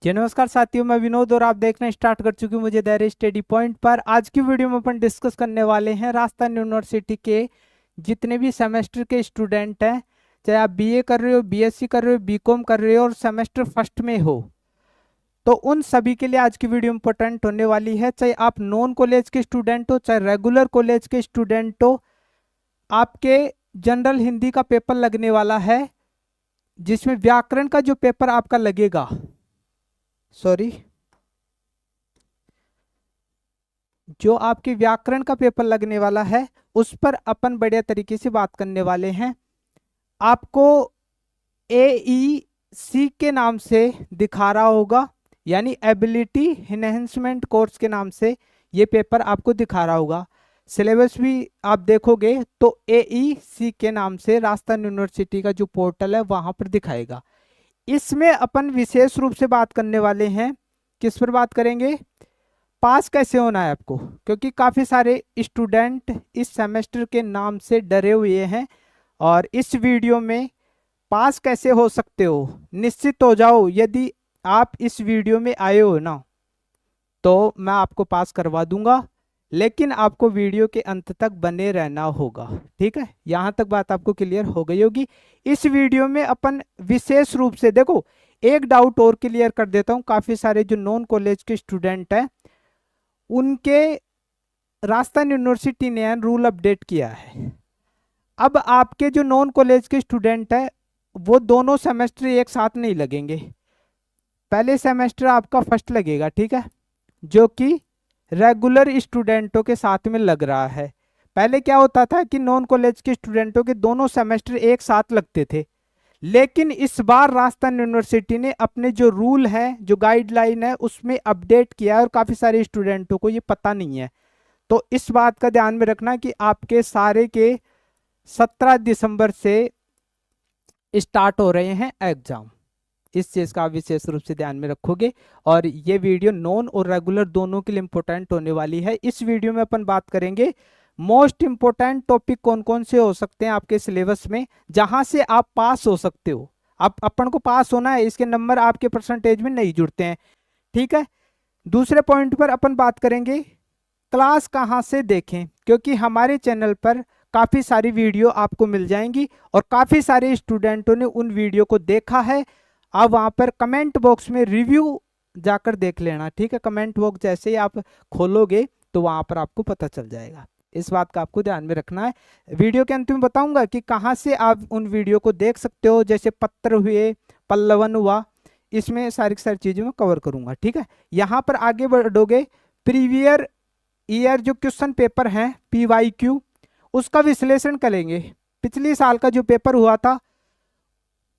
जी नमस्कार साथियों, मैं विनोद और आप देखना स्टार्ट कर चुके हैं मुझे धैर्य स्टडी पॉइंट पर। आज की वीडियो में अपन डिस्कस करने वाले हैं राजस्थान यूनिवर्सिटी के जितने भी सेमेस्टर के स्टूडेंट हैं, चाहे आप बीए कर रहे हो, बीएससी कर रहे हो, बीकॉम कर रहे हो और सेमेस्टर फर्स्ट में हो, तो उन सभी के लिए आज की वीडियो इंपॉर्टेंट होने वाली है। चाहे आप नॉन कॉलेज के स्टूडेंट हो, चाहे रेगुलर कॉलेज के स्टूडेंट हो, आपके जनरल हिंदी का पेपर लगने वाला है जिसमें व्याकरण का जो पेपर आपका लगेगा, सॉरी, जो आपके व्याकरण का पेपर लगने वाला है उस पर अपन बढ़िया तरीके से बात करने वाले हैं। आपको AEC के नाम से दिखा रहा होगा, यानी एबिलिटी एनहेंसमेंट कोर्स के नाम से ये पेपर आपको दिखा रहा होगा। सिलेबस भी आप देखोगे तो AEC के नाम से राजस्थान यूनिवर्सिटी का जो पोर्टल है वहां पर दिखाएगा। इसमें अपन विशेष रूप से बात करने वाले हैं, किस पर बात करेंगे, पास कैसे होना है आपको, क्योंकि काफ़ी सारे स्टूडेंट इस सेमेस्टर के नाम से डरे हुए हैं और इस वीडियो में पास कैसे हो सकते हो निश्चित हो जाओ। यदि आप इस वीडियो में आए हो ना तो मैं आपको पास करवा दूंगा, लेकिन आपको वीडियो के अंत तक बने रहना होगा। ठीक है, यहाँ तक बात आपको क्लियर हो गई होगी। इस वीडियो में अपन विशेष रूप से देखो, एक डाउट और क्लियर कर देता हूँ। काफ़ी सारे जो नॉन कॉलेज के स्टूडेंट हैं उनके राजस्थान यूनिवर्सिटी ने रूल अपडेट किया है। अब आपके जो नॉन कॉलेज के स्टूडेंट हैं वो दोनों सेमेस्टर एक साथ नहीं लगेंगे। पहले सेमेस्टर आपका फर्स्ट लगेगा, ठीक है, जो कि रेगुलर स्टूडेंटों के साथ में लग रहा है। पहले क्या होता था कि नॉन कॉलेज के स्टूडेंटों के दोनों सेमेस्टर एक साथ लगते थे, लेकिन इस बार राजस्थान यूनिवर्सिटी ने अपने जो रूल है, जो गाइडलाइन है, उसमें अपडेट किया है और काफ़ी सारे स्टूडेंटों को ये पता नहीं है। तो इस बात का ध्यान में रखना कि आपके सारे के 17 दिसंबर से स्टार्ट हो रहे हैं एग्जाम। इस चीज़ का आप विशेष रूप से ध्यान में रखोगे और ये वीडियो नॉन और रेगुलर दोनों के लिए इंपॉर्टेंट होने वाली है। इस वीडियो में अपन बात करेंगे मोस्ट इंपॉर्टेंट टॉपिक कौन कौन से हो सकते हैं आपके सिलेबस में, जहां से आप पास हो सकते हो। आप अपन को पास होना है, इसके नंबर आपके परसेंटेज में नहीं जुड़ते हैं। ठीक है, दूसरे पॉइंट पर अपन बात करेंगे क्लास कहाँ से देखें, क्योंकि हमारे चैनल पर काफ़ी सारी वीडियो आपको मिल जाएंगी और काफ़ी सारे स्टूडेंटों ने उन वीडियो को देखा है। आप वहाँ पर कमेंट बॉक्स में रिव्यू जाकर देख लेना। ठीक है, कमेंट बॉक्स जैसे ही आप खोलोगे तो वहाँ पर आपको पता चल जाएगा। इस बात का आपको ध्यान में रखना है। वीडियो के अंत में बताऊंगा कि कहाँ से आप उन वीडियो को देख सकते हो, जैसे पत्र हुए, पल्लवन हुआ, इसमें सारी सारी चीज़ें मैं कवर करूंगा। ठीक है, यहाँ पर आगे बढ़ोगे, प्रीवियर ईयर जो क्वेश्चन पेपर हैं PYQ, उसका विश्लेषण करेंगे। पिछले साल का जो पेपर हुआ था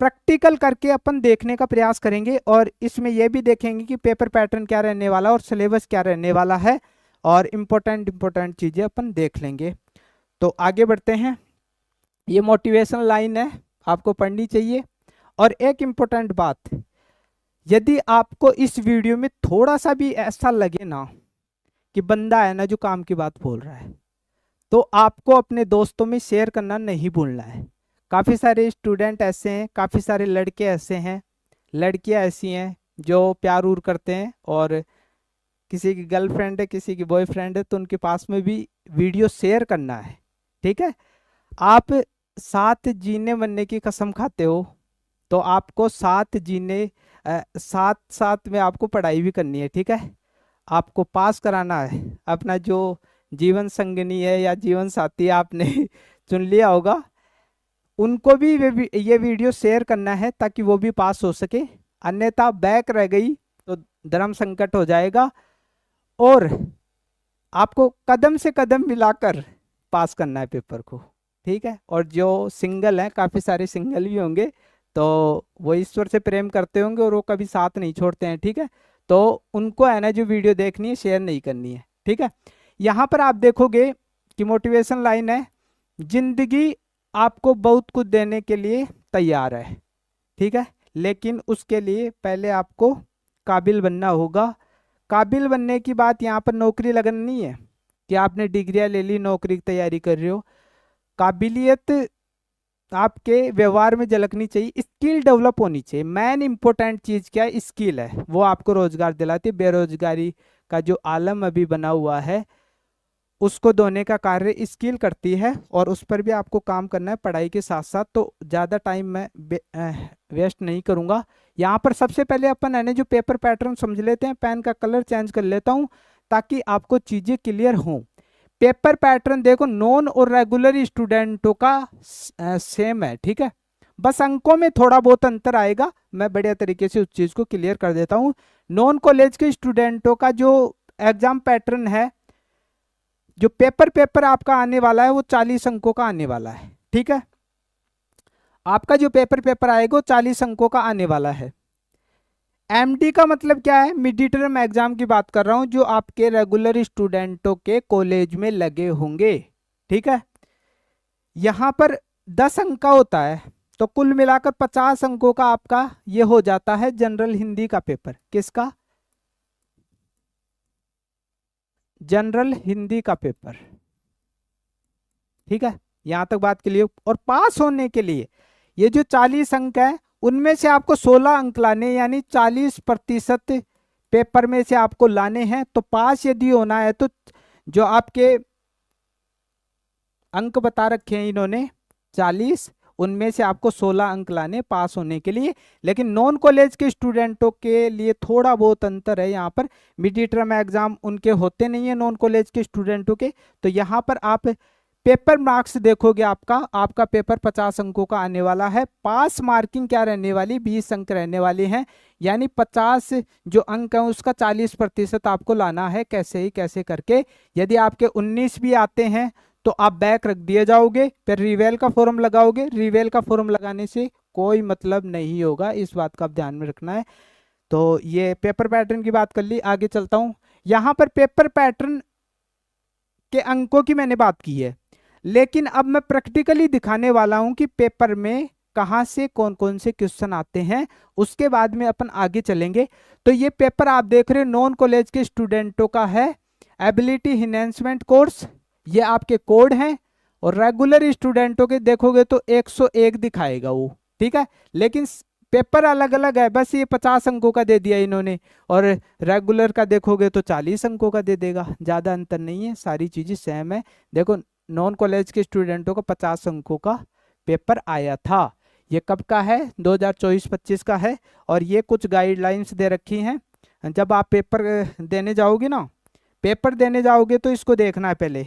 प्रैक्टिकल करके अपन देखने का प्रयास करेंगे और इसमें यह भी देखेंगे कि पेपर पैटर्न क्या रहने वाला और सिलेबस क्या रहने वाला है और इम्पोर्टेंट चीज़ें अपन देख लेंगे। तो आगे बढ़ते हैं। ये मोटिवेशन लाइन है, आपको पढ़नी चाहिए। और एक इम्पोर्टेंट बात, यदि आपको इस वीडियो में थोड़ा सा भी ऐसा लगे ना कि बंदा है ना जो काम की बात बोल रहा है, तो आपको अपने दोस्तों में शेयर करना नहीं भूलना है। काफ़ी सारे स्टूडेंट ऐसे हैं, काफ़ी सारे लड़के ऐसे हैं, लड़कियां ऐसी हैं जो प्यार उर करते हैं और किसी की गर्लफ्रेंड है, किसी की बॉयफ्रेंड है, तो उनके पास में भी वीडियो शेयर करना है। ठीक है, आप साथ जीने मरने की कसम खाते हो तो आपको साथ जीने साथ साथ में आपको पढ़ाई भी करनी है। ठीक है, आपको पास कराना है। अपना जो जीवन संगिनी है या जीवन साथी आपने चुन लिया होगा, उनको भी ये वीडियो शेयर करना है ताकि वो भी पास हो सके, अन्यथा बैक रह गई तो धर्म संकट हो जाएगा। और आपको कदम से कदम मिलाकर पास करना है पेपर को। ठीक है, और जो सिंगल हैं, काफ़ी सारे सिंगल भी होंगे, तो वो ईश्वर से प्रेम करते होंगे और वो कभी साथ नहीं छोड़ते हैं। ठीक है, तो उनको है ना जो वीडियो देखनी है शेयर नहीं करनी है। ठीक है, यहाँ पर आप देखोगे कि मोटिवेशन लाइन है, जिंदगी आपको बहुत कुछ देने के लिए तैयार है। ठीक है, लेकिन उसके लिए पहले आपको काबिल बनना होगा। काबिल बनने की बात यहाँ पर नौकरी लगन नहीं है कि आपने डिग्रियां ले ली, नौकरी की तैयारी कर रहे हो। काबिलियत आपके व्यवहार में झलकनी चाहिए, स्किल डेवलप होनी चाहिए। मेन इंपॉर्टेंट चीज क्या है, स्किल है, वो आपको रोजगार दिलाती है। बेरोजगारी का जो आलम अभी बना हुआ है उसको धोने का कार्य स्किल करती है, और उस पर भी आपको काम करना है पढ़ाई के साथ साथ। तो ज़्यादा टाइम मैं वेस्ट नहीं करूँगा। यहाँ पर सबसे पहले अपन है जो पेपर पैटर्न समझ लेते हैं। पेन का कलर चेंज कर लेता हूँ ताकि आपको चीज़ें क्लियर हों। पेपर पैटर्न देखो नॉन और रेगुलर स्टूडेंटों का सेम है, ठीक है, बस अंकों में थोड़ा बहुत अंतर आएगा। मैं बढ़िया तरीके से उस चीज़ को क्लियर कर देता हूँ। नॉन कॉलेज के स्टूडेंटों का जो एग्जाम पैटर्न है, जो पेपर आपका आने वाला है वो 40 अंकों का आने वाला है, ठीक है। आपका जो पेपर आएगा वो 40 अंकों का आने वाला है। एमडी का मतलब क्या है, मिड टर्म एग्जाम की बात कर रहा हूं, जो आपके रेगुलर स्टूडेंटों के कॉलेज में लगे होंगे, ठीक है। यहां पर 10 अंक का होता है, तो कुल मिलाकर 50 अंकों का आपका ये हो जाता है जनरल हिंदी का पेपर। किसका? जनरल हिंदी का पेपर, ठीक है। यहां तक बात के लिए, और पास होने के लिए ये जो 40 अंक है उनमें से आपको 16 अंक लाने, यानी 40% पेपर में से आपको लाने हैं। तो पास यदि होना है तो जो आपके अंक बता रखे हैं इन्होंने 40, उनमें से आपको 16 अंक लाने पास होने के लिए। लेकिन नॉन कॉलेज के स्टूडेंटों के लिए थोड़ा बहुत अंतर है। यहाँ पर मिड टर्म एग्जाम उनके होते नहीं है नॉन कॉलेज के स्टूडेंटों के। तो यहाँ पर आप पेपर मार्क्स देखोगे, आपका पेपर 50 अंकों का आने वाला है। पास मार्किंग क्या रहने वाली, 20 अंक रहने वाले हैं, यानी 50 जो अंक है उसका 40% आपको लाना है, कैसे ही कैसे करके। यदि आपके 19 भी आते हैं तो आप बैक रख दिए जाओगे, फिर रिवेल का फॉर्म लगाओगे। रिवेल का फॉर्म लगाने से कोई मतलब नहीं होगा, इस बात का आप ध्यान में रखना है। तो ये पेपर पैटर्न की बात कर ली, आगे चलता हूं। यहां पर पेपर पैटर्न के अंकों की मैंने बात की है, लेकिन अब मैं प्रैक्टिकली दिखाने वाला हूं कि पेपर में कहां से कौन कौन से क्वेश्चन आते हैं, उसके बाद में अपन आगे चलेंगे। तो ये पेपर आप देख रहे हो नॉन कॉलेज के स्टूडेंटों का है, एबिलिटी इनहेंसमेंट कोर्स, ये आपके कोड हैं। और रेगुलर स्टूडेंटों के देखोगे तो 101 दिखाएगा वो, ठीक है। लेकिन पेपर अलग अलग है, बस ये 50 अंकों का दे दिया इन्होंने, और रेगुलर का देखोगे तो 40 अंकों का दे देगा। ज़्यादा अंतर नहीं है, सारी चीज़ें सेम है। देखो नॉन कॉलेज के स्टूडेंटों को 50 अंकों का पेपर आया था। ये कब का है, 2024-25 का है। और ये कुछ गाइडलाइंस दे रखी हैं। जब आप पेपर देने जाओगे ना, पेपर देने जाओगे तो इसको देखना है पहले।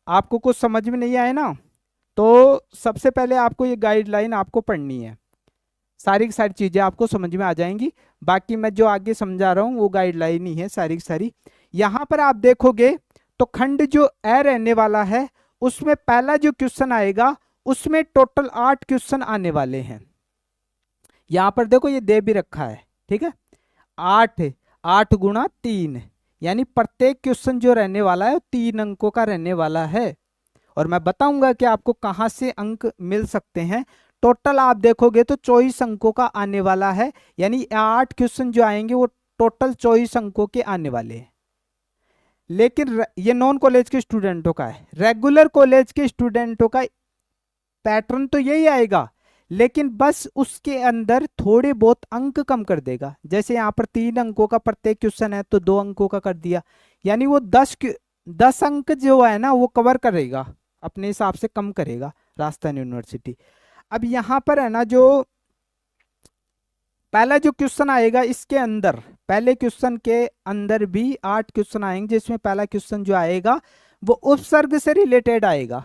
आपको कुछ समझ में नहीं आए ना, तो सबसे पहले आपको ये गाइडलाइन आपको पढ़नी है, सारी की सारी चीज़ें आपको समझ में आ जाएंगी। बाकी मैं जो आगे समझा रहा हूँ वो गाइडलाइन ही है सारी की सारी। यहाँ पर आप देखोगे तो खंड जो ए रहने वाला है उसमें पहला जो क्वेश्चन आएगा उसमें टोटल 8 क्वेश्चन आने वाले हैं। यहाँ पर देखो ये दे भी रखा है, ठीक है, 8 गुणा 3, यानी प्रत्येक क्वेश्चन जो रहने वाला है वो 3 अंकों का रहने वाला है। और मैं बताऊंगा कि आपको कहाँ से अंक मिल सकते हैं। टोटल आप देखोगे तो 24 अंकों का आने वाला है, यानी 8 क्वेश्चन जो आएंगे वो टोटल 24 अंकों के आने वाले हैं। लेकिन ये नॉन कॉलेज के स्टूडेंटों का है। रेगुलर कॉलेज के स्टूडेंटों का पैटर्न तो यही आएगा, लेकिन बस उसके अंदर थोड़े बहुत अंक कम कर देगा। जैसे यहाँ पर 3 अंकों का प्रत्येक क्वेश्चन है तो 2 अंकों का कर दिया, यानी वो 10 अंक जो है ना वो कवर करेगा, अपने हिसाब से कम करेगा राजस्थान यूनिवर्सिटी। अब यहाँ पर है ना जो पहला जो क्वेश्चन आएगा इसके अंदर, पहले क्वेश्चन के अंदर भी 8 क्वेश्चन आएंगे, जिसमें पहला क्वेश्चन जो आएगा वो उपसर्ग से रिलेटेड आएगा,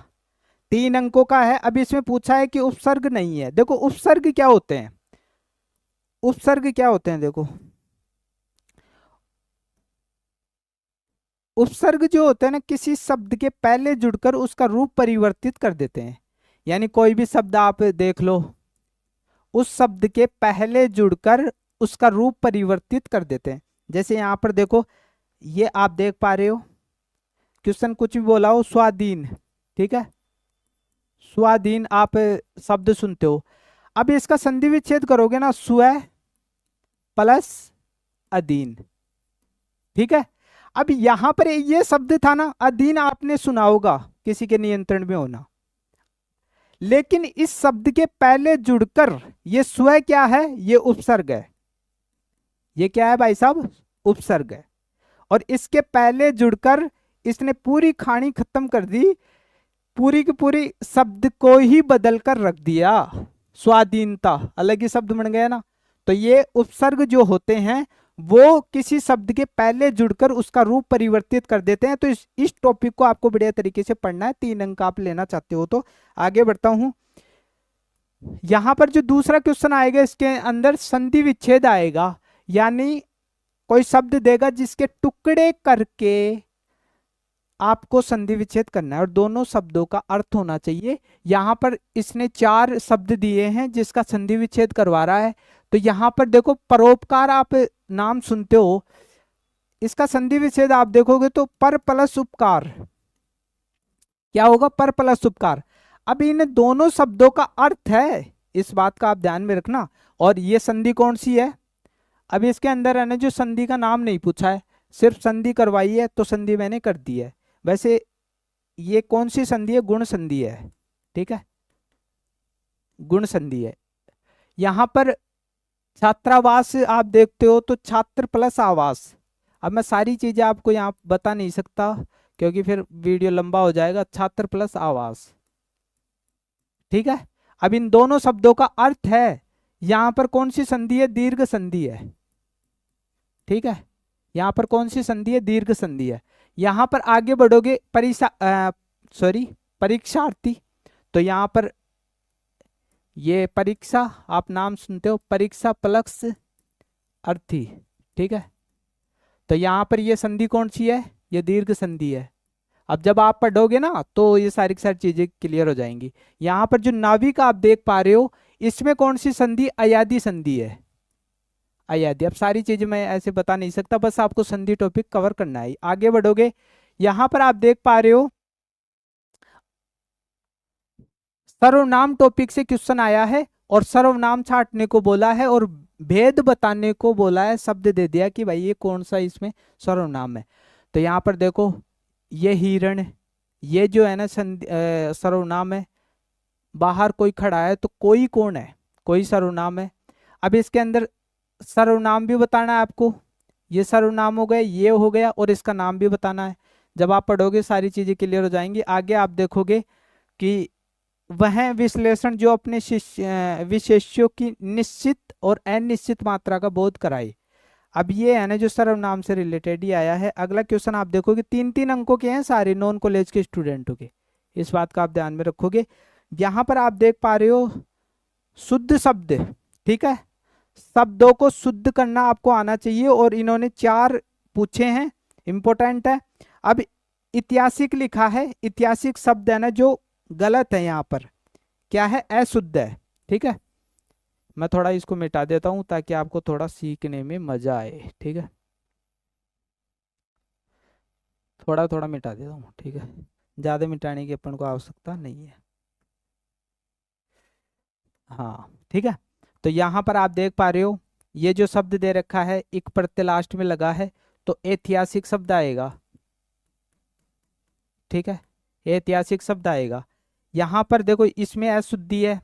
3 अंकों का है। अब इसमें पूछा है कि उपसर्ग नहीं है। देखो उपसर्ग क्या होते हैं, उपसर्ग क्या होते हैं, देखो उपसर्ग जो होते हैं ना किसी शब्द के पहले जुड़कर उसका रूप परिवर्तित कर देते हैं। यानी कोई भी शब्द आप देख लो, उस शब्द के पहले जुड़कर उसका रूप परिवर्तित कर देते हैं। जैसे यहां पर देखो, ये आप देख पा रहे हो क्वेश्चन कुछ भी बोला हो, स्वाधीन, ठीक है, स्वाधीन आप शब्द सुनते हो। अब इसका संधि विच्छेद करोगे ना, स्व प्लस अधीन, ठीक है। अब यहां पर ये शब्द था ना अधीन, आपने सुना होगा किसी के नियंत्रण में होना, लेकिन इस शब्द के पहले जुड़कर ये स्व क्या है, ये उपसर्ग है। ये क्या है भाई साहब, उपसर्ग है। और इसके पहले जुड़कर इसने पूरी कहानी खत्म कर दी, पूरी की पूरी शब्द को ही बदल कर रख दिया। स्वाधीनता अलग ही शब्द बन गया ना। तो ये उपसर्ग जो होते हैं वो किसी शब्द के पहले जुड़कर उसका रूप परिवर्तित कर देते हैं। तो इस टॉपिक को आपको बढ़िया तरीके से पढ़ना है। 3 अंक आप लेना चाहते हो तो आगे बढ़ता हूं। यहां पर जो दूसरा क्वेश्चन आएगा इसके अंदर संधि विच्छेद आएगा, यानी कोई शब्द देगा जिसके टुकड़े करके आपको संधि विच्छेद करना है और दोनों शब्दों का अर्थ होना चाहिए। यहां पर इसने 4 शब्द दिए हैं जिसका संधि विच्छेद करवा रहा है। तो यहां पर देखो परोपकार आप नाम सुनते हो, इसका संधि विच्छेद आप देखोगे तो पर प्लस उपकार क्या होगा, पर प्लस उपकार। अब इन दोनों शब्दों का अर्थ है, इस बात का आप ध्यान में रखना। और ये संधि कौन सी है, अभी इसके अंदर है ना जो संधि का नाम नहीं पूछा है, सिर्फ संधि करवाई है तो संधि मैंने कर दी है। वैसे ये कौन सी संधि है, गुण संधि है। ठीक है, गुण संधि है। यहां पर छात्रावास आप देखते हो तो छात्र प्लस आवास। अब मैं सारी चीजें आपको यहाँ बता नहीं सकता क्योंकि फिर वीडियो लंबा हो जाएगा। छात्र प्लस आवास, ठीक है। अब इन दोनों शब्दों का अर्थ है, यहां पर कौन सी संधि है, दीर्घ संधि है। ठीक है, यहां पर कौन सी संधि है, दीर्घ संधि है। यहां पर आगे बढ़ोगे परीक्षार्थी, तो यहां पर ये परीक्षा आप नाम सुनते हो, परीक्षा प्लस अर्थी। ठीक है, तो यहां पर ये संधि कौन सी है, ये दीर्घ संधि है। अब जब आप पढ़ोगे ना तो ये सारी की सारी चीजें क्लियर हो जाएंगी। यहां पर जो नाभिक आप देख पा रहे हो इसमें कौन सी संधि, अयादी संधि है, अयादी। अब सारी चीजें मैं ऐसे बता नहीं सकता, बस आपको संधि टॉपिक कवर करना है। आगे बढ़ोगे, यहां पर आप देख पा रहे हो सर्वनाम टॉपिक से क्वेश्चन आया है और सर्वनाम छांटने को बोला है और भेद बताने को बोला है। शब्द दे दिया कि भाई ये कौन सा इसमें सर्वनाम है। तो यहाँ पर देखो ये हिरण, ये जो है ना सर्वनाम है। बाहर कोई खड़ा है तो कोई कौन है, कोई सर्वनाम है। अब इसके अंदर सर्वनाम भी बताना है आपको, ये सर्वनाम हो गए, ये हो गया, और इसका नाम भी बताना है। जब आप पढ़ोगे सारी चीजें क्लियर हो जाएंगी। आगे आप देखोगे कि वह विश्लेषण जो अपने विशेष्यों की निश्चित और अनिश्चित मात्रा का बोध कराए। अब ये है ना जो सर्वनाम से रिलेटेड ही आया है। अगला क्वेश्चन आप देखोगे 3-3 अंकों के हैं सारे नॉन कॉलेज के स्टूडेंटों के, इस बात का आप ध्यान में रखोगे। यहां पर आप देख पा रहे हो शुद्ध शब्द, ठीक है, शब्दों को शुद्ध करना आपको आना चाहिए और इन्होंने 4 पूछे हैं, इंपॉर्टेंट है। अब ऐतिहासिक लिखा है, ऐतिहासिक शब्द है ना जो गलत है, यहाँ पर क्या है, अशुद्ध है। ठीक है, मैं थोड़ा इसको मिटा देता हूं ताकि आपको थोड़ा सीखने में मजा आए। ठीक है, थोड़ा थोड़ा मिटा देता हूँ। ठीक है, ज्यादा मिटाने की अपन को आवश्यकता नहीं है। हाँ ठीक है, तो यहाँ पर आप देख पा रहे हो ये जो शब्द दे रखा है एक प्रत्यय लास्ट में लगा है तो ऐतिहासिक शब्द आएगा। ठीक है, ऐतिहासिक शब्द आएगा। यहाँ पर देखो इसमें अशुद्धि है,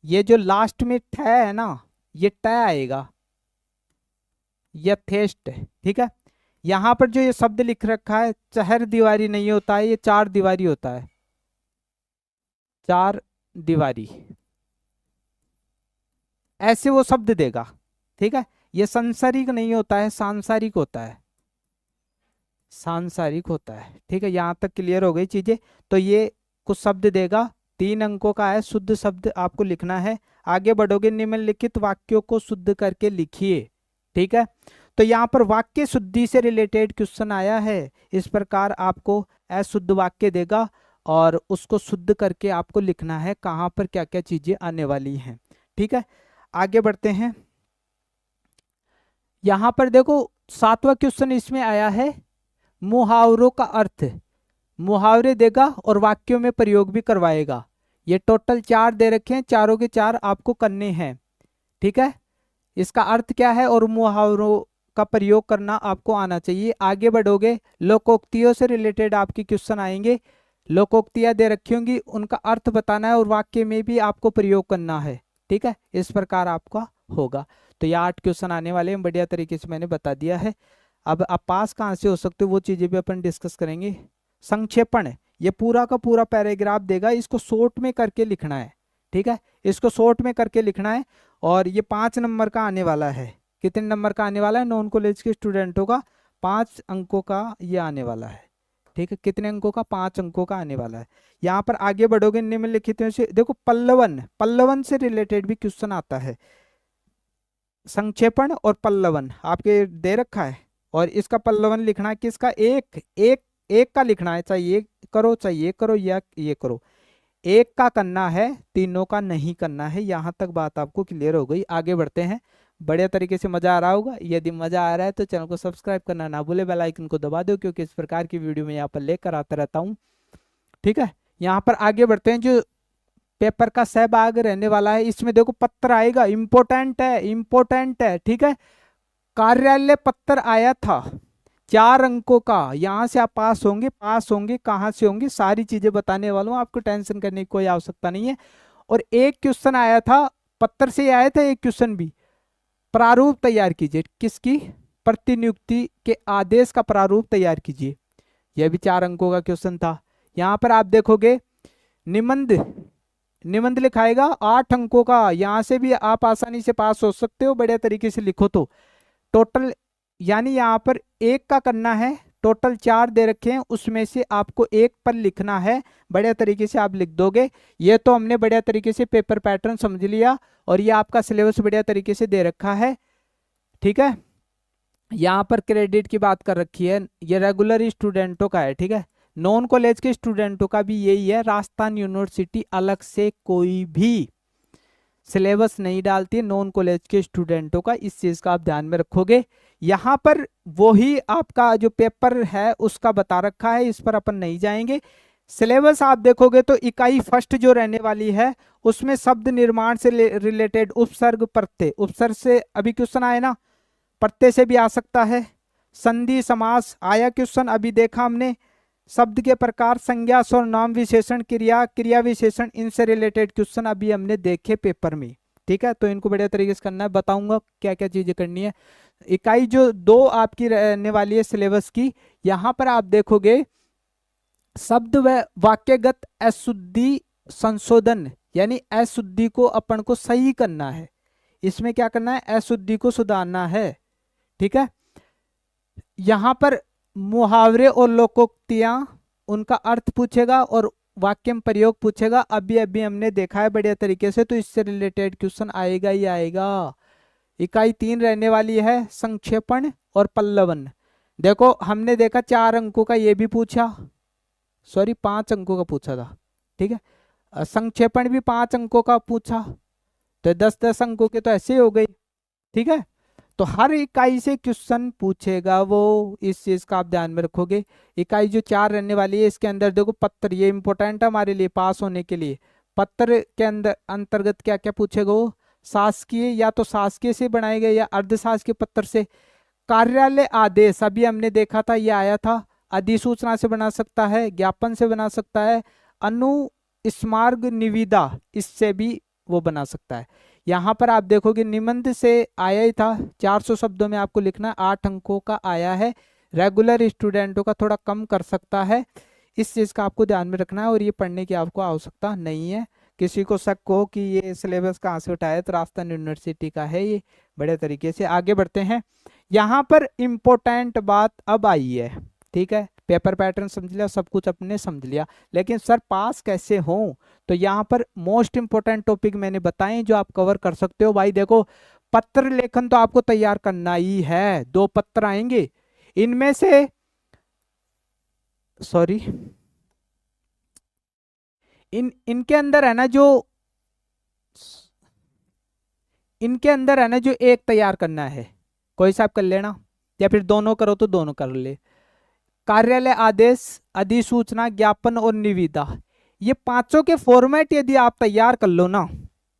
ये जो लास्ट में ठ है ना ये ट आएगा, यथेष्ट। ठीक है, यहाँ पर जो ये शब्द लिख रखा है चहर दीवारी नहीं होता है, ये 4 दीवारी होता है, 4 दीवारी, ऐसे वो शब्द देगा। ठीक है, ये सांसारिक नहीं होता है, सांसारिक होता है, सांसारिक होता है। ठीक है, यहां तक क्लियर हो गई चीजें। तो ये कुछ शब्द देगा, 3 अंकों का है, शुद्ध शब्द आपको लिखना है। आगे बढ़ोगे, निम्नलिखित वाक्यों को शुद्ध करके लिखिए। ठीक है, तो यहाँ पर वाक्य शुद्धि से रिलेटेड क्वेश्चन आया है। इस प्रकार आपको अशुद्ध वाक्य देगा और उसको शुद्ध करके आपको लिखना है कहाँ पर क्या क्या चीजें आने वाली हैं। ठीक है, आगे बढ़ते हैं। यहां पर देखो 7वां क्वेश्चन इसमें आया है मुहावरों का अर्थ। मुहावरे देगा और वाक्यों में प्रयोग भी करवाएगा। ये टोटल 4 दे रखे हैं, चारों के 4 आपको करने हैं। ठीक है, इसका अर्थ क्या है और मुहावरों का प्रयोग करना आपको आना चाहिए। आगे बढ़ोगे, लोकोक्तियों से रिलेटेड आपके क्वेश्चन आएंगे। लोकोक्तियां दे रखी होंगी, उनका अर्थ बताना है और वाक्य में भी आपको प्रयोग करना है। ठीक है, इस प्रकार आपका होगा। तो ये 8 क्वेश्चन आने वाले हैं, बढ़िया तरीके से मैंने बता दिया है। अब आप पास कहाँ से हो सकते हो वो चीजें भी अपन डिस्कस करेंगे। संक्षेपण, ये पूरा का पूरा पैराग्राफ देगा, इसको शॉर्ट में करके लिखना है। ठीक है, इसको शॉर्ट में करके लिखना है। और ये 5 नंबर का आने वाला है। कितने नंबर का आने वाला है? नॉन कॉलेज के स्टूडेंटों का 5 अंकों का ये आने वाला है। ठीक है, कितने अंकों का? 5 अंकों का आने वाला है। यहाँ पर आगे बढ़ोगे, निम्नलिखित में से देखो पल्लवन, पल्लवन से रिलेटेड भी क्वेश्चन आता है। संक्षेपण और पल्लवन आपके दे रखा है, और इसका पल्लवन लिखना है किसका? एक एक एक का लिखना है, चाहे ये करो चाहे ये करो या ये करो, एक का करना है, तीनों का नहीं करना है। यहां तक बात आपको क्लियर हो गई। आगे बढ़ते हैं। बढ़िया तरीके से मजा आ रहा होगा। यदि मजा आ रहा है तो चैनल को सब्सक्राइब करना ना भूले, बेल आइकन को दबा दो, क्योंकि इस प्रकार की वीडियो में यहाँ पर लेकर आता रहता हूँ। ठीक है, यहाँ पर आगे बढ़ते हैं। जो पेपर का सहभाग रहने वाला है, इसमें देखो पत्र आएगा, इंपॉर्टेंट है, इंपॉर्टेंट है। ठीक है, कार्यालय पत्र आया था, 4 अंकों का। यहां से आप पास होंगे, पास होंगे कहां से होंगे, सारी चीजें बताने वाला हूं, आपको टेंशन करने की कोई आवश्यकता नहीं है। और एक क्वेश्चन आया था, पत्र से आया था एक क्वेश्चन भी। प्रारूप तैयार कीजिए, किसकी? प्रतिनियुक्ति के आदेश का प्रारूप तैयार कीजिए। यह भी 4 अंकों का क्वेश्चन था। यहां पर आप देखोगे निबंध, निबंध लिखाएगा 8 अंकों का। यहां से भी आप आसानी से पास हो सकते हो, बढ़िया तरीके से लिखो तो। टोटल यानी यहाँ पर एक का करना है, टोटल 4 दे रखे हैं, उसमें से आपको एक पर लिखना है। बढ़िया तरीके से आप लिख दोगे। ये तो हमने बढ़िया तरीके से पेपर पैटर्न समझ लिया, और ये आपका सिलेबस बढ़िया तरीके से दे रखा है। ठीक है, यहाँ पर क्रेडिट की बात कर रखी है, ये रेगुलर स्टूडेंटों का है। ठीक है, नॉन कॉलेज के स्टूडेंटों का भी यही है। राजस्थान यूनिवर्सिटी अलग से कोई भी सिलेबस नहीं डालती है नॉन कॉलेज के स्टूडेंटों का, इस चीज का आप ध्यान में रखोगे। यहाँ पर वही आपका जो पेपर है उसका बता रखा है, इस पर अपन नहीं जाएंगे। सिलेबस आप देखोगे तो इकाई फर्स्ट जो रहने वाली है, उसमें शब्द निर्माण से रिलेटेड उपसर्ग प्रत्यय, उपसर्ग से अभी क्वेश्चन आए ना, प्रत्यय से भी आ सकता है। संधि समास आया क्वेश्चन, अभी देखा हमने। शब्द के प्रकार, संज्ञा, सर्वनाम, विशेषण, क्रिया, क्रिया विशेषण, इनसे रिलेटेड क्वेश्चन अभी हमने देखे पेपर में। ठीक है, तो इनको बढ़िया तरीके से करना है, बताऊंगा क्या क्या चीजें करनी है। इकाई जो 2 आपकी रहने वाली है सिलेबस की, यहां पर आप देखोगे शब्द व वाक्यगत अशुद्धि संशोधन, यानी अशुद्धि को अपन को सही करना है। इसमें क्या करना है? अशुद्धि को सुधारना है। ठीक है, यहां पर मुहावरे और लोकोक्तियां, उनका अर्थ पूछेगा और वाक्य में प्रयोग पूछेगा। अभी अभी हमने देखा है बढ़िया तरीके से, तो इससे रिलेटेड क्वेश्चन आएगा ही आएगा। इकाई 3 रहने वाली है, संक्षेपण और पल्लवन। देखो हमने देखा 4 अंकों का ये भी पूछा, सॉरी 5 अंकों का पूछा था। ठीक है, संक्षेपण भी 5 अंकों का पूछा, तो 10-10 अंकों के तो ऐसे ही हो गई। ठीक है, तो हर इकाई से क्वेश्चन पूछेगा वो, इस चीज का आप ध्यान में रखोगे। इकाई जो 4 रहने वाली है, इसके अंदर देखो पत्र, ये इंपॉर्टेंट है हमारे लिए पास होने के लिए। पत्र के अंदर अंतर्गत क्या क्या पूछेगा वो? शासकीय, या तो शासकीय से बनाए गए या अर्धशासकीय पत्र से। कार्यालय आदेश अभी हमने देखा था, ये आया था। अधिसूचना से बना सकता है, ज्ञापन से बना सकता है, अनुस्मार्ग निविदा, इससे भी वो बना सकता है। यहाँ पर आप देखोगे निबंध से आया ही था, 400 शब्दों में आपको लिखना है, 8 अंकों का आया है। रेगुलर स्टूडेंटों का थोड़ा कम कर सकता है, इस चीज का आपको ध्यान में रखना है। और ये पढ़ने की आपको आवश्यकता नहीं है। किसी को शक हो कि ये सिलेबस कहाँ से उठाया, तो राजस्थान यूनिवर्सिटी का है ये। बढ़िया तरीके से आगे बढ़ते हैं। यहाँ पर इंपॉर्टेंट बात अब आई है। ठीक है, पेपर पैटर्न समझ लिया, सब कुछ अपने समझ लिया, लेकिन सर पास कैसे हो? तो यहाँ पर मोस्ट इंपोर्टेंट टॉपिक मैंने बताए जो आप कवर कर सकते हो। भाई देखो, पत्र लेखन तो आपको तैयार करना ही है, 2 पत्र आएंगे, इनमें से सॉरी इनके अंदर है ना जो, इनके अंदर है ना जो एक तैयार करना है, कोई सा आप कर लेना, या फिर दोनों करो तो दोनों कर ले। कार्यालय आदेश, अधिसूचना, ज्ञापन और निविदा, ये 5 के फॉर्मेट यदि आप तैयार कर लो ना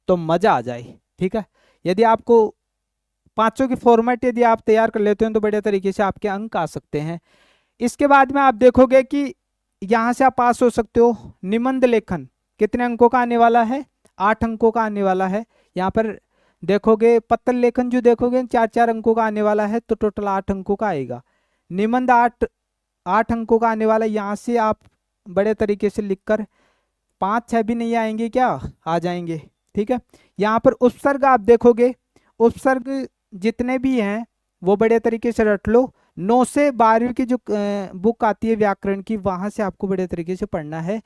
तो मजा आ जाए। ठीक है, यदि आपको 5 के फॉर्मेट यदि आप तैयार कर लेते हैं तो बढ़िया तरीके से आपके अंक आ सकते हैं। इसके बाद में आप देखोगे कि यहाँ से आप पास हो सकते हो। निबंध लेखन कितने अंकों का आने वाला है? 8 अंकों का आने वाला है। यहाँ पर देखोगे पत्र लेखन जो देखोगे 4-4 अंकों का आने वाला है, तो टोटल 8 अंकों का आएगा। निबंध 8 अंकों का आने वाला है। यहाँ से आप बड़े तरीके से लिखकर 5-6 भी नहीं आएंगे क्या? आ जाएंगे। ठीक है। यहाँ पर उपसर्ग आप देखोगे, उपसर्ग जितने भी हैं वो बड़े तरीके से रट लो। 9 से 12वीं की जो बुक आती है व्याकरण की, वहां से आपको बड़े तरीके से पढ़ना है,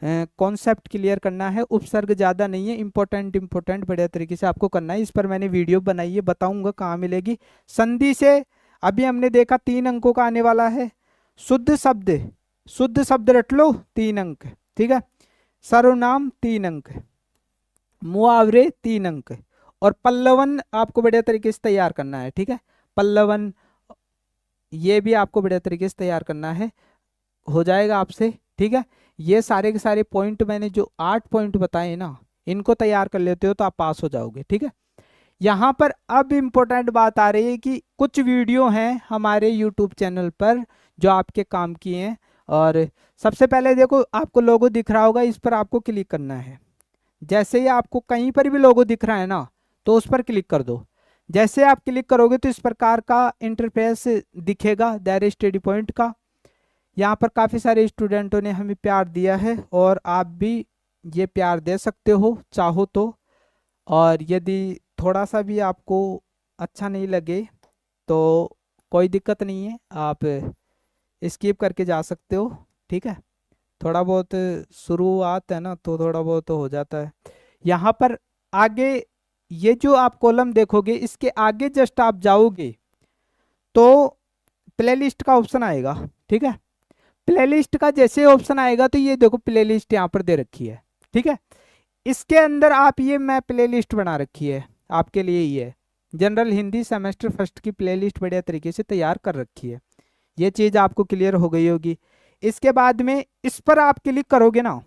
कॉन्सेप्ट क्लियर करना है। उपसर्ग ज्यादा नहीं है, इंपॉर्टेंट बड़े तरीके से आपको करना है। इस पर मैंने वीडियो बनाई है, बताऊंगा कहाँ मिलेगी। संधि से अभी हमने देखा 3 अंकों का आने वाला है। शुद्ध शब्द रट लो 3 अंक। ठीक है। सर्वनाम 3 अंक, मुहावरे 3 अंक, और पल्लवन आपको बढ़िया तरीके से तैयार करना है। ठीक है। पल्लवन ये भी आपको बढ़िया तरीके से तैयार करना है, हो जाएगा आपसे। ठीक है। ये सारे के सारे पॉइंट मैंने जो 8 पॉइंट बताए ना, इनको तैयार कर लेते हो तो आप पास हो जाओगे। ठीक है। यहाँ पर अब इम्पोर्टेंट बात आ रही है कि कुछ वीडियो हैं हमारे यूट्यूब चैनल पर जो आपके काम की हैं। और सबसे पहले देखो आपको लोगो दिख रहा होगा, इस पर आपको क्लिक करना है। जैसे ही आपको कहीं पर भी लोगो दिख रहा है ना, तो उस पर क्लिक कर दो। जैसे आप क्लिक करोगे तो इस प्रकार का इंटरफेस दिखेगा डायरेक्ट स्टडी पॉइंट का। यहाँ पर काफ़ी सारे स्टूडेंटों ने हमें प्यार दिया है, और आप भी ये प्यार दे सकते हो चाहो तो। और यदि थोड़ा सा भी आपको अच्छा नहीं लगे तो कोई दिक्कत नहीं है, आप स्किप करके जा सकते हो। ठीक है। थोड़ा बहुत शुरुआत है ना, तो थोड़ा बहुत तो हो जाता है। यहाँ पर आगे ये जो आप कॉलम देखोगे, इसके आगे जस्ट आप जाओगे तो प्लेलिस्ट का ऑप्शन आएगा। ठीक है। प्लेलिस्ट का जैसे ऑप्शन आएगा तो ये देखो प्लेलिस्ट यहाँ पर दे रखी है। ठीक है। इसके अंदर आप ये मैं प्लेलिस्ट बना रखी है आपके लिए, ये जनरल हिंदी सेमेस्टर फर्स्ट की प्लेलिस्ट बढ़िया तरीके से तैयार कर रखी है। ये चीज़ आपको क्लियर हो गई होगी। इसके बाद में इस पर आप क्लिक करोगे ना,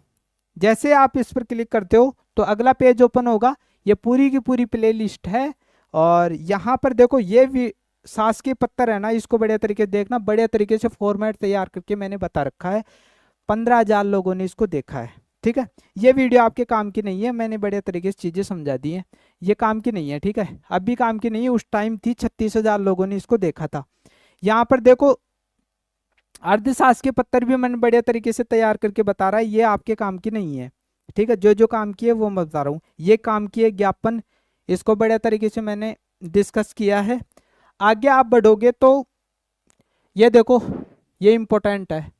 जैसे आप इस पर क्लिक करते हो तो अगला पेज ओपन होगा। ये पूरी की पूरी प्लेलिस्ट है। और यहाँ पर देखो ये शासकीय पत्र है ना, इसको बढ़िया तरीके से देखना, बढ़िया तरीके से फॉर्मेट तैयार करके मैंने बता रखा है। 15,000 लोगों ने इसको देखा है। ठीक है। ये वीडियो आपके काम की नहीं है, मैंने बढ़िया तरीके से चीज़ें समझा दी हैं, ये काम की नहीं है। ठीक है। अब भी काम की नहीं है, उस टाइम थी 36,000 लोगों ने इसको देखा था। यहाँ पर देखो अर्धशासकीय पत्र भी मैंने बढ़िया तरीके से तैयार करके बता रहा है, ये आपके काम की नहीं है। ठीक है। जो जो काम की है वो मैं बता रहा हूँ। ये काम की है ज्ञापन, इसको बढ़िया तरीके से मैंने डिस्कस किया है। आगे आप बढ़ोगे तो ये देखो ये इम्पोर्टेंट है,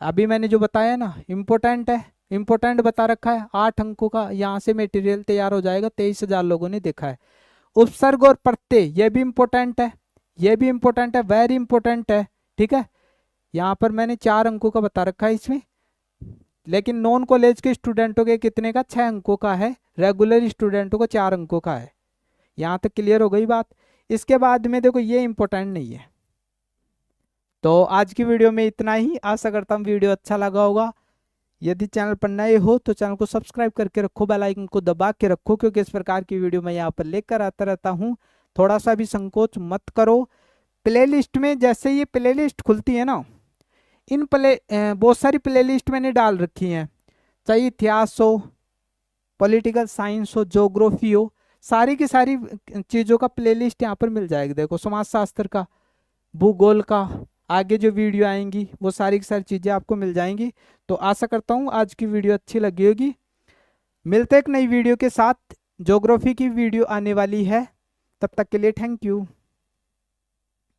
अभी मैंने जो बताया ना इम्पोर्टेंट है, इम्पोर्टेंट बता रखा है। 8 अंकों का यहाँ से मटेरियल तैयार हो जाएगा, 23,000 लोगों ने देखा है। उपसर्ग और प्रत्यय ये भी इम्पोर्टेंट है, ये भी इम्पोर्टेंट है, वेरी इंपॉर्टेंट है। ठीक है। यहाँ पर मैंने 4 अंकों का बता रखा है इसमें, लेकिन नॉन कॉलेज के स्टूडेंटों के कितने का? 6 अंकों का है। रेगुलर स्टूडेंटों को 4 अंकों का है। यहाँ तक क्लियर हो गई बात। इसके बाद में देखो ये इम्पोर्टेंट नहीं है। तो आज की वीडियो में इतना ही। आशा करता हूँ वीडियो अच्छा लगा होगा। यदि चैनल पर नए हो तो चैनल को सब्सक्राइब करके रखो, बेल आइकन को दबा के रखो, क्योंकि इस प्रकार की वीडियो मैं यहाँ पर लेकर आता रहता हूँ। थोड़ा सा भी संकोच मत करो। प्लेलिस्ट में जैसे ये प्लेलिस्ट खुलती है ना, इन बहुत सारी प्लेलिस्ट मैंने डाल रखी हैं, चाहे इतिहास हो, पॉलिटिकल साइंस हो, ज्योग्राफी हो, सारी की सारी चीज़ों का प्लेलिस्ट यहाँ पर मिल जाएगा। देखो समाजशास्त्र का, भूगोल का, आगे जो वीडियो आएंगी वो सारी की सारी चीज़ें आपको मिल जाएंगी। तो आशा करता हूँ आज की वीडियो अच्छी लगी होगी। मिलते एक नई वीडियो के साथ, ज्योग्राफी की वीडियो आने वाली है। तब तक के लिए थैंक यू।